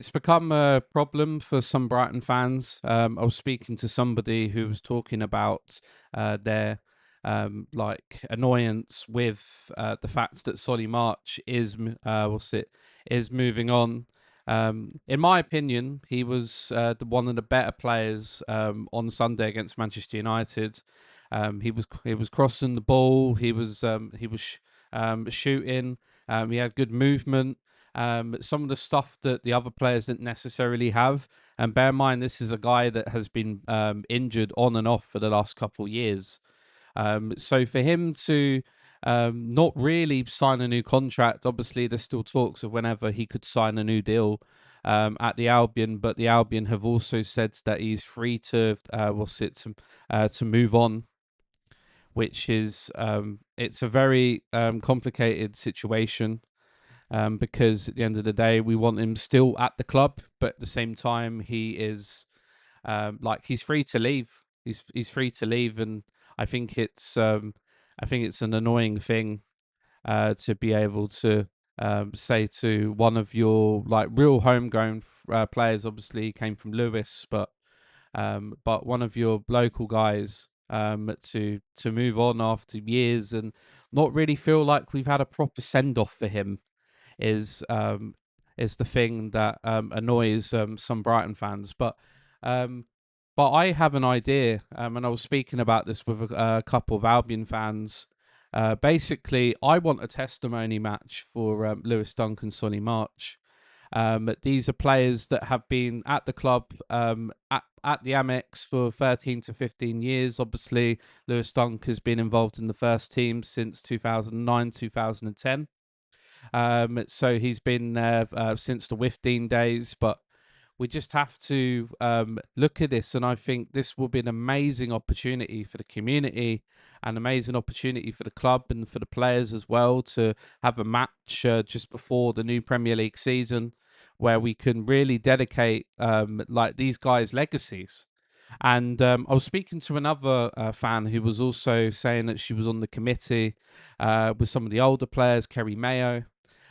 It's become a problem for some Brighton fans. I was speaking to somebody who was talking about their annoyance with the fact that Solly March is moving on. In my opinion, he was one of the better players on Sunday against Manchester United. He was crossing the ball. He was shooting. He had good movement. Some of the stuff that the other players didn't necessarily have. And bear in mind, this is a guy that has been injured on and off for the last couple of years. So for him to not really sign a new contract, obviously there's still talks of whenever he could sign a new deal at the Albion, but the Albion have also said that he's free to move on, which is it's a very complicated situation because at the end of the day, we want him still at the club, but at the same time, he is he's free to leave. He's free to leave, and I think it's um, I think it's an annoying thing to be able to say to one of your like real homegrown players. Obviously, he came from Lewis, but one of your local guys to move on after years and not really feel like we've had a proper send off for him is um, is the thing that annoys some Brighton fans. But I have an idea, and I was speaking about this with a couple of Albion fans. Basically, I want a testimony match for Lewis Dunk and Sonny March. These are players that have been at the club at the Amex for 13 to 15 years. Obviously, Lewis Dunk has been involved in the first team since 2009, 2010. So he's been there since the Wifteen days, but we just have to look at this, and I think this will be an amazing opportunity for the community, an amazing opportunity for the club and for the players as well to have a match just before the new Premier League season, where we can really dedicate like these guys' legacies. And I was speaking to another fan who was also saying that she was on the committee with some of the older players, Kerry Mayo,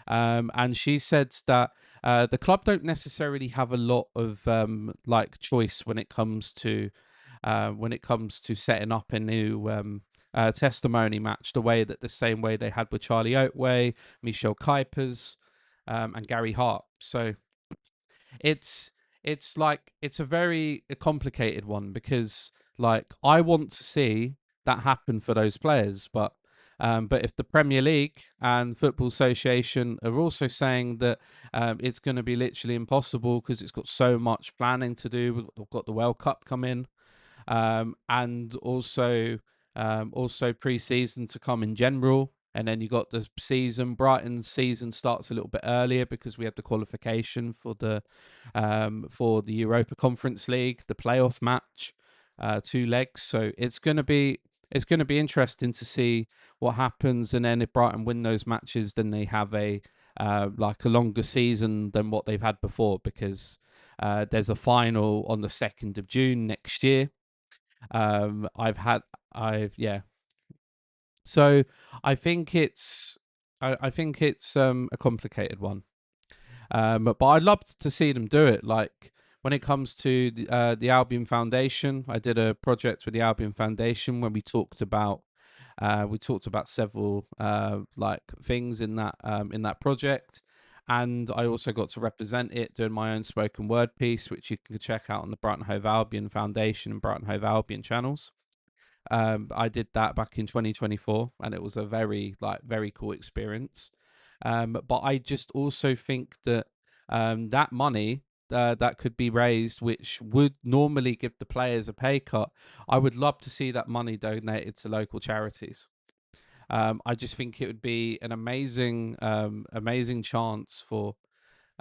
and she said that the club don't necessarily have a lot of like choice when it comes to setting up a new testimony match, the same way they had with Charlie Oatway, Michel Kuipers, and Gary Hart. So it's it's a very complicated one because like I want to see that happen for those players, but if the Premier League and Football Association are also saying that it's going to be literally impossible because it's got so much planning to do, we've got the World Cup coming, and also pre-season to come in general. And then you got the season. Brighton's season starts a little bit earlier because we have the qualification for the Europa Conference League, the playoff match, 2 legs. So it's gonna be interesting to see what happens. And then if Brighton win those matches, then they have a longer season than what they've had before because there's a final on the 2nd of June next year. I've had, I've yeah. So I think it's a complicated one. But I'd love to see them do it. Like when it comes to the Albion Foundation, I did a project with the Albion Foundation when we talked about several like things in that project. And I also got to represent it doing my own spoken word piece, which you can check out on the Brighton Hove Albion Foundation and Brighton Hove Albion channels. I did that back in 2024, and it was a very cool experience. But I just also think that that money that could be raised, which would normally give the players a pay cut, I would love to see that money donated to local charities. I just think it would be an amazing chance for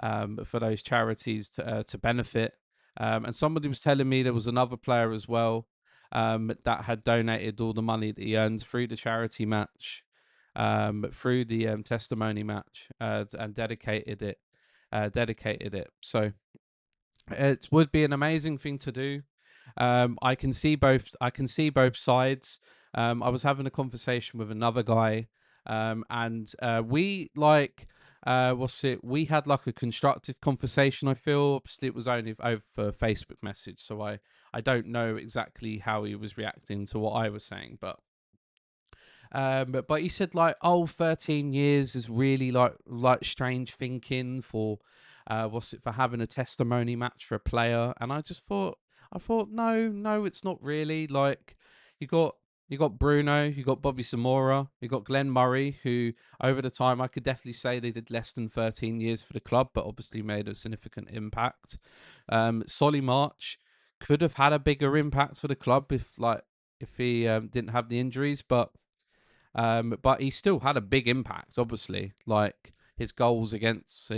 those charities to benefit. And somebody was telling me there was another player as well that had donated all the money that he earns through the charity match, through the testimony match, and dedicated it. So it would be an amazing thing to do. I can see both. I can see both sides. I was having a conversation with another guy, and we like. what's it? We had like a constructive conversation. I feel obviously it was only over Facebook message, so I don't know exactly how he was reacting to what I was saying, but he said like, oh, 13 years is really like strange thinking for, what's it, for having a testimony match for a player. And I thought, no, no, it's not really. Like, you got you got Bruno, you got Bobby Zamora, you got Glenn Murray, who over the time I could definitely say they did less than 13 years for the club, but obviously made a significant impact. Solly March could have had a bigger impact for the club if he didn't have the injuries, but he still had a big impact, obviously. Like his goals against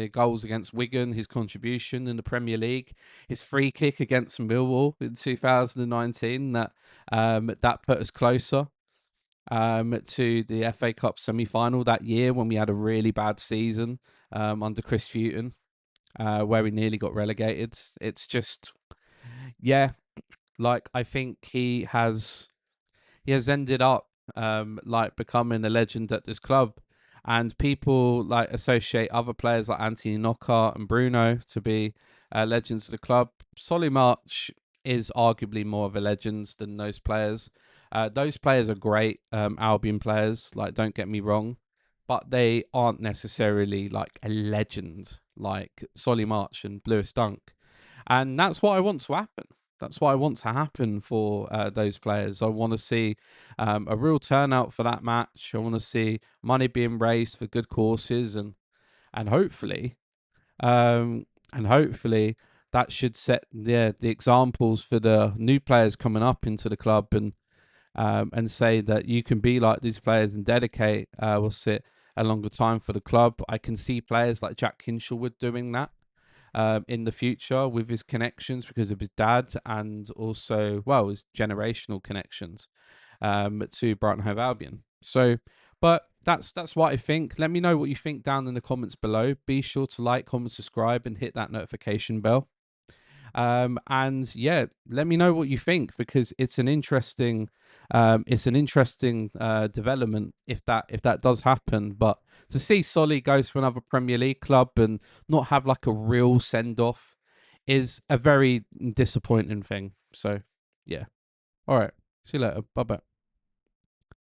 Wigan, his contribution in the Premier League, his free kick against Millwall in 2019 that put us closer to the FA Cup semi-final that year when we had a really bad season under Chris Hughton, where we nearly got relegated. It's just, yeah, like I think he has ended up like becoming a legend at this club, and people like associate other players like Anthony Knockaert and Bruno to be legends of the club. Solly March is arguably more of a legend than those players. Those players are great Albion players, like, don't get me wrong, but they aren't necessarily like a legend like Solly March and Lewis Dunk, and that's what I want to happen. That's what I want to happen for those players. I want to see a real turnout for that match. I want to see money being raised for good causes, and hopefully, um, and hopefully that should set the examples for the new players coming up into the club, and say that you can be like these players and dedicate what's it a longer time for the club. I can see players like Jack Hinshelwood doing that in the future with his connections because of his dad, and also, well, his generational connections to Brighton Hove Albion. So, but that's what I think. Let me know what you think down in the comments below. Be sure to like, comment, subscribe, and hit that notification bell. And yeah, let me know what you think, because it's an interesting development if that does happen. But to see Solly go to another Premier League club and not have like a real send off is a very disappointing thing. So yeah, all right, see you later, bye bye.